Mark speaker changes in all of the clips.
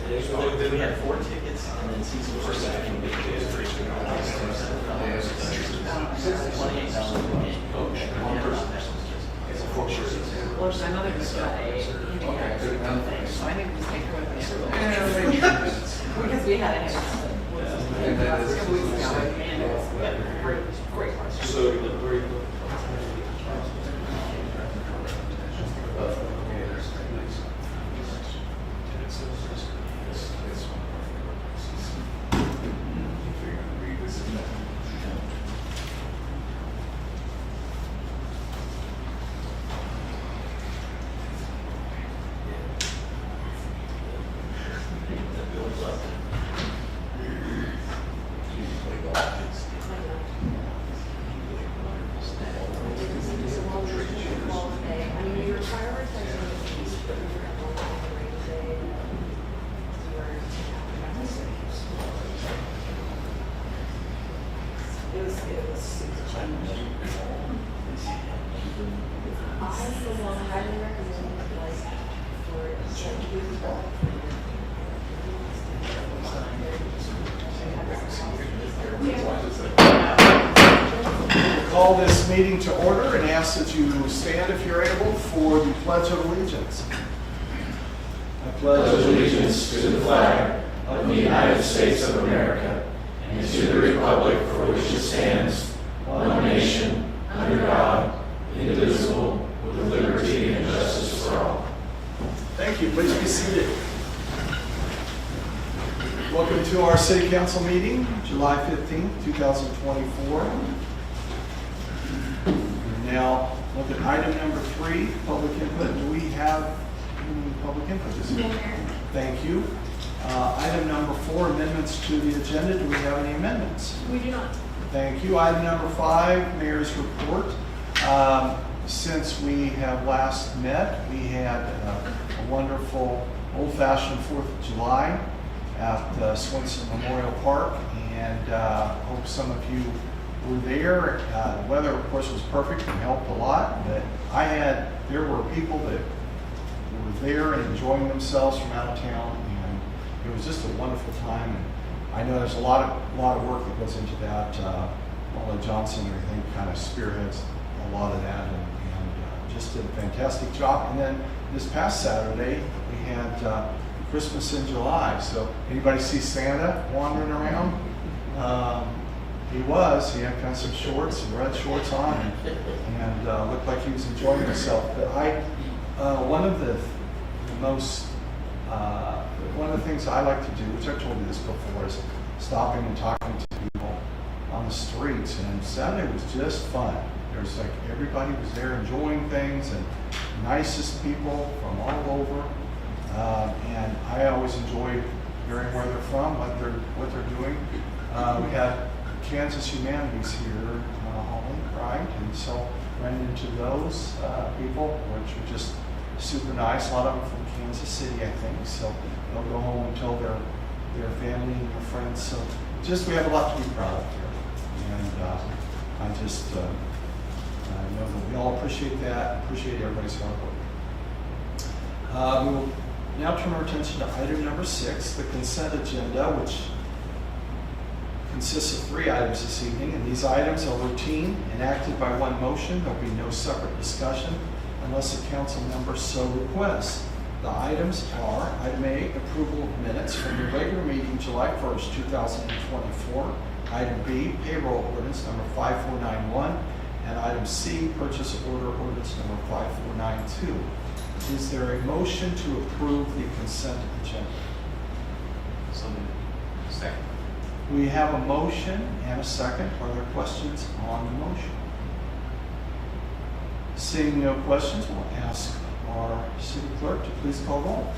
Speaker 1: We had 4 tickets, and then season 4 second week is $28 a game. One person. It's a 4 shirt.
Speaker 2: Well, I know there's a handicap thing, so I think we just take care of it. Because we had a handicap. Couple weeks ago, and it was great.
Speaker 1: So,
Speaker 3: call this meeting to order and ask that you stand if you're able for the Pledge of Allegiance. I
Speaker 4: pledge allegiance to the flag of the United States of America and to the republic for which it stands, one nation, under God, indivisible, with liberty and justice for all.
Speaker 3: Thank you. Please be seated. Welcome to our City Council meeting, July 15th, 2024. Now, look at item number 3, public input. Do we have any public input this evening? Thank you. Item number 4, amendments to the agenda. Do we have any amendments?
Speaker 2: We do not.
Speaker 3: Thank you. Item number 5, Mayor's report. Since we have last met, we had a wonderful old-fashioned 4th of July at Swenson Memorial Park, and hope some of you were there. The weather, of course, was perfect and helped a lot, but there were people that were there and enjoying themselves from out of town, and it was just a wonderful time. And I know there's a lot of work that goes into that. Molly Johnson, I think, kind of spearheads a lot of that, and just did a fantastic job. And then this past Saturday, we had Christmas in July. So anybody see Santa wandering around? He had kind of some shorts, some red shorts on, and looked like he was enjoying himself. But one of the things I like to do, which I've told you this before, is stopping and talking to people on the streets. And Saturday was just fun. There was like everybody was there enjoying things, and nicest people from all over. And I always enjoy hearing where they're from, what they're doing. We had Kansas Humanities here, Holly, right? And so ran into those people, which were just super nice. A lot of them from Kansas City, I think. So they'll go home and tell their family and their friends. So we have a lot to be proud of here. And I know that we all appreciate that, appreciate everybody's hard work. We will now turn our attention to item number 6, the consent agenda, which consists of 3 items this evening, and these items are routine, enacted by one motion. There will be no separate discussion unless a council member so requests. The items are: item A, approval of minutes from the regular meeting July 1st, 2024. Item B, payroll ordinance number 5491. And item C, purchase order ordinance number 5492. Is there a motion to approve the consent agenda?
Speaker 1: So second.
Speaker 3: We have a motion and a second. Are there questions on the motion? Seeing no questions, we'll ask our city clerk to please call roll.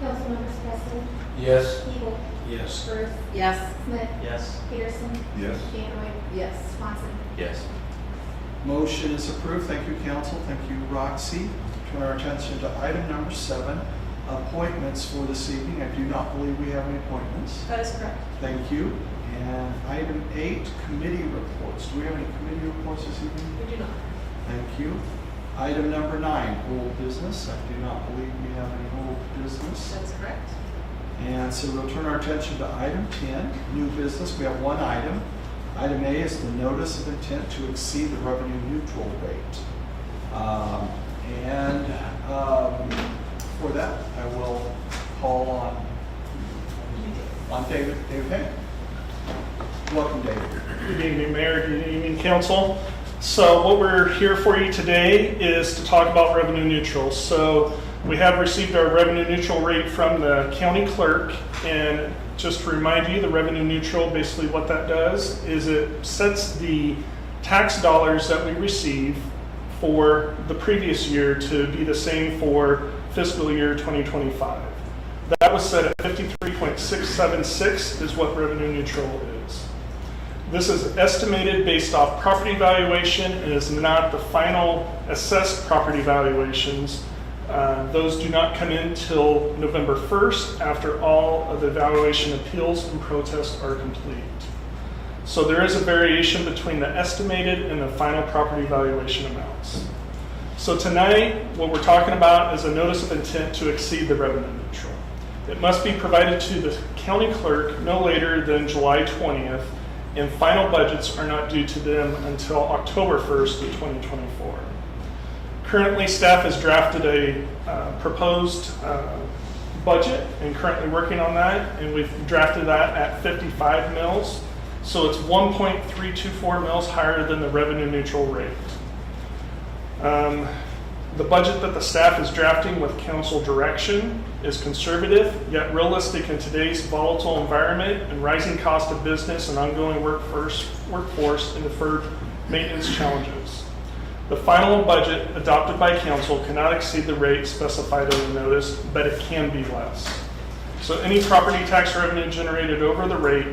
Speaker 5: Councilmembers Presley?
Speaker 4: Yes.
Speaker 5: Evil?
Speaker 4: Yes.
Speaker 5: Bruce?
Speaker 2: Yes.
Speaker 5: Smith?
Speaker 1: Yes.
Speaker 5: Peterson?
Speaker 4: Yes.
Speaker 5: Danaway?
Speaker 2: Yes.
Speaker 5: Swanson?
Speaker 1: Yes.
Speaker 3: Motion is approved. Thank you, council. Thank you, Roxy. Turn our attention to item number 7, appointments for this evening. I do not believe we have any appointments.
Speaker 2: That is correct.
Speaker 3: Thank you. And item 8, committee reports. Do we have any committee reports this evening?
Speaker 2: We do not.
Speaker 3: Thank you. Item number 9, old business. I do not believe we have any old business.
Speaker 2: That is correct.
Speaker 3: And so we'll turn our attention to item 10, new business. We have one item. Item A is the notice of intent to exceed the revenue neutral rate. For that, I will call on David Payne. Welcome, David.
Speaker 6: Good evening, Mayor. Good evening, Council. So what we're here for you today is to talk about revenue neutral. So we have received our revenue neutral rate from the county clerk, and just to remind you, the revenue neutral, basically what that does is it sets the tax dollars that we receive for the previous year to be the same for fiscal year 2025. That was set at 53.676 is what revenue neutral is. This is estimated based off property valuation and is not the final assessed property valuations. Those do not come in till November 1st after all of the valuation appeals and protests are complete. So there is a variation between the estimated and the final property valuation amounts. So tonight, what we're talking about is a notice of intent to exceed the revenue neutral. It must be provided to the county clerk no later than July 20th, and final budgets are not due to them until October 1st of 2024. Currently, staff has drafted a proposed budget and currently working on that, and we've drafted that at 55 mils. So it's 1.324 mils higher than the revenue neutral rate. The budget that the staff is drafting with council direction is conservative, yet realistic in today's volatile environment and rising cost of business and ongoing workforce and deferred maintenance challenges. The final budget adopted by council cannot exceed the rate specified in the notice, but it can be less. So any property tax revenue generated over the rate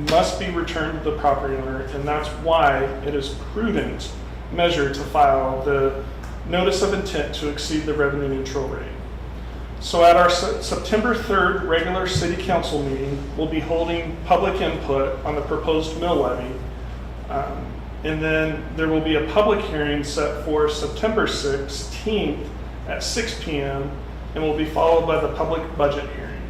Speaker 6: must be returned to the property owner, and that's why it is prudent measure to file the notice of intent to exceed the revenue neutral rate. So at our September 3rd regular city council meeting, we'll be holding public input on the proposed mill levy. And then there will be a public hearing set for September 16th at 6 p.m. and will be followed by the public budget hearing.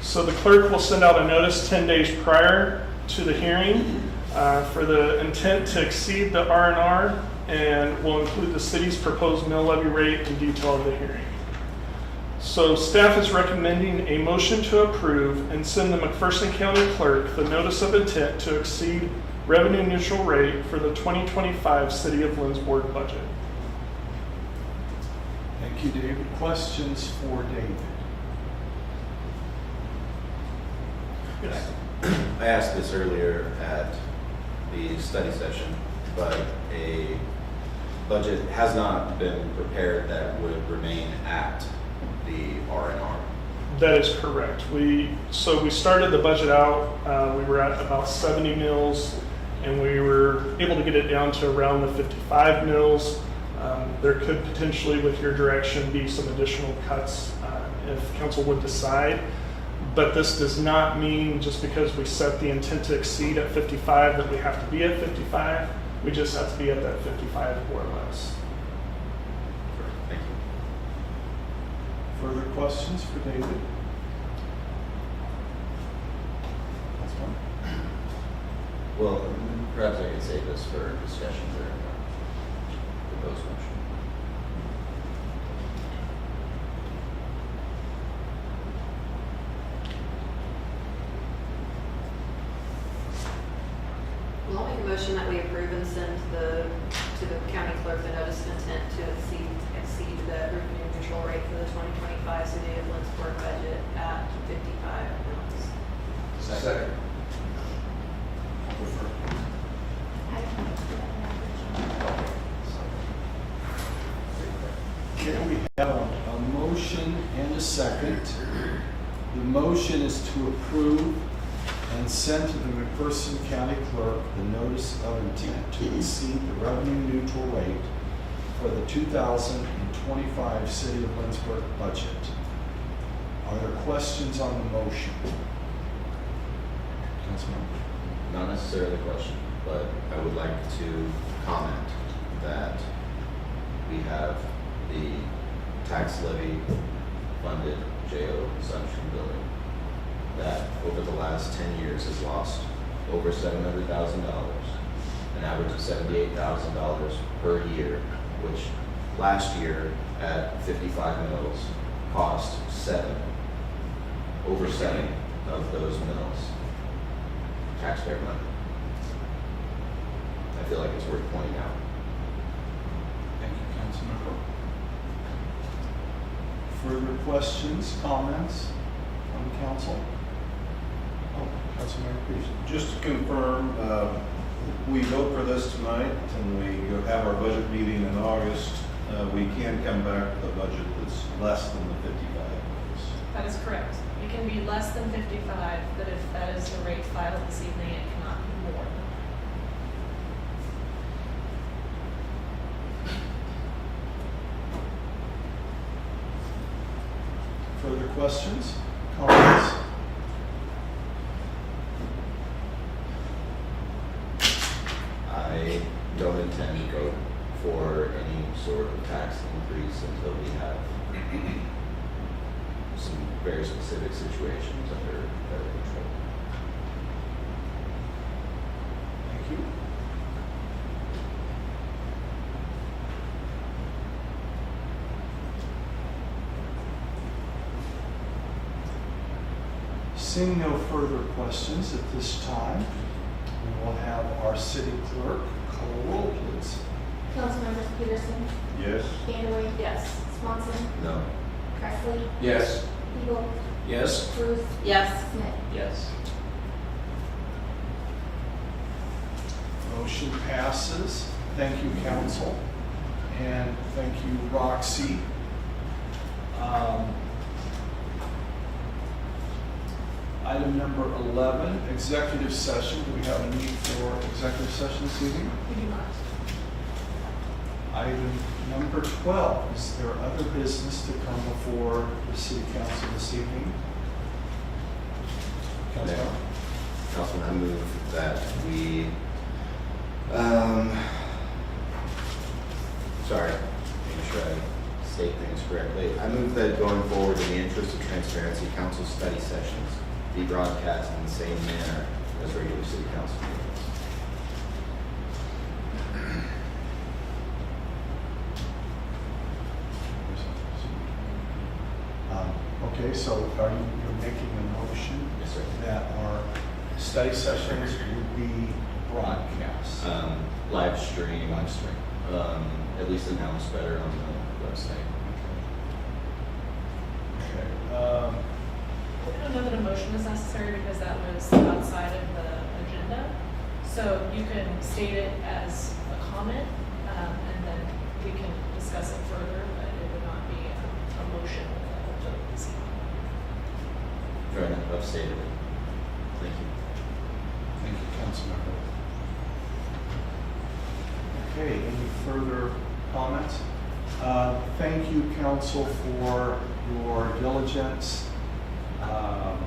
Speaker 6: So the clerk will send out a notice 10 days prior to the hearing for the intent to exceed the R&R, and will include the city's proposed mill levy rate and detail of the hearing. So staff is recommending a motion to approve and send the McPherson County Clerk the notice of intent to exceed revenue neutral rate for the 2025 City of Lindsborg budget.
Speaker 3: Thank you, David. Questions for David? Yes.
Speaker 7: I asked this earlier at the study session, but a budget has not been prepared that would remain at the R&R.
Speaker 6: That is correct. So we started the budget out, we were at about 70 mils, and we were able to get it down to around the 55 mils. There could potentially, with your direction, be some additional cuts if council would decide. But this does not mean just because we set the intent to exceed at 55 that we have to be at 55. We just have to be at that 55 or less.
Speaker 7: Thank you.
Speaker 3: Further questions for David? That's one.
Speaker 7: Well, perhaps I could save this for discussion during the proposed motion.
Speaker 2: Well, I'll make a motion that we approve and send to the county clerk the notice of intent to exceed the revenue neutral rate for the 2025 City of Lindsborg budget at 55 mils.
Speaker 7: Second.
Speaker 3: Okay, we have a motion and a second. The motion is to approve and send to the McPherson County Clerk the notice of intent to exceed the revenue neutral rate for the 2025 City of Lindsborg budget. Are there questions on the motion? Councilman?
Speaker 7: Not necessarily a question, but I would like to comment that we have the tax levy funded jail assumption building last 10 years has lost over $700,000, an average of $78,000 per year, which last year at 55 mills cost over seven of those mills taxpayer money. I feel like it's worth pointing out.
Speaker 3: Thank you, Councilmember. Further questions, comments from the council? Oh, Councilmember Peterson.
Speaker 8: Just to confirm, we vote for this tonight and we go have our budget meeting in August. We can come back with a budget that's less than the 55.
Speaker 9: That is correct. It can be less than 55, but if that is the rate filed this evening, it cannot be more.
Speaker 3: Further questions, comments?
Speaker 7: I don't intend to go for any sort of tax increase until we have some very specific situations under better control.
Speaker 3: Thank you. Seeing no further questions at this time, we will have our city clerk call roll, please.
Speaker 5: Councilmembers Peterson,
Speaker 8: Yes?
Speaker 5: Danaway,
Speaker 2: Yes.
Speaker 5: Swanson,
Speaker 7: No.
Speaker 5: Presley,
Speaker 4: Yes.
Speaker 5: Eagle,
Speaker 4: Yes.
Speaker 5: Cruz,
Speaker 2: Yes.
Speaker 5: Smith.
Speaker 1: Yes.
Speaker 3: Motion passes. Thank you, council, and thank you, Roxy. Item number 11, executive session. Do we have a need for executive session this evening?
Speaker 9: We do not.
Speaker 3: Item number 12, is there other business to come before the city council this evening? Councilor?
Speaker 7: Councilman, I move that we, sorry, make sure I state things correctly. I move that going forward, in the interest of transparency, council study sessions be broadcast in the same manner as regular city council meetings.
Speaker 3: Okay, so you're making a motion
Speaker 7: Yes, sir.
Speaker 3: that our study sessions would be broadcast?
Speaker 7: Live stream. At least announced better on the website.
Speaker 3: Okay.
Speaker 9: I don't know that a motion is necessary because that was outside of the agenda. So you can state it as a comment, and then we can discuss it further, but it would not be a motion of the vote this evening.
Speaker 7: Fair enough, I've stated it. Thank you.
Speaker 3: Thank you, Councilmember. Okay, any further comments? Thank you, council, for your diligence on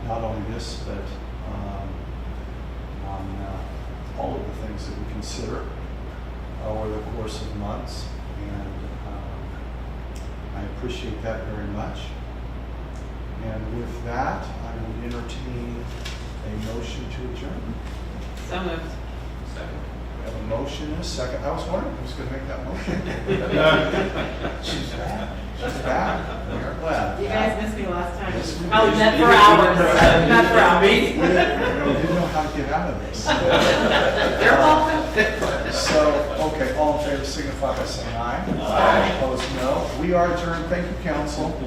Speaker 3: not only this, but on all of the things that we consider over the course of months. And I appreciate that very much. And with that, I would entertain a motion to adjourn.
Speaker 2: So moved.
Speaker 7: Second.
Speaker 3: We have a motion and a second. I was wondering who's going to make that motion. She's back. She's back. We're glad.
Speaker 2: You guys missed me last time.
Speaker 3: Yes, we
Speaker 2: I was
Speaker 3: did.
Speaker 2: met for hours. Met for hours.
Speaker 3: We didn't know how to get out of this.
Speaker 2: You're welcome.
Speaker 3: So, okay, all in favor signify by saying aye.
Speaker 2: Aye.
Speaker 3: Opposed, no. We are adjourned. Thank you, council.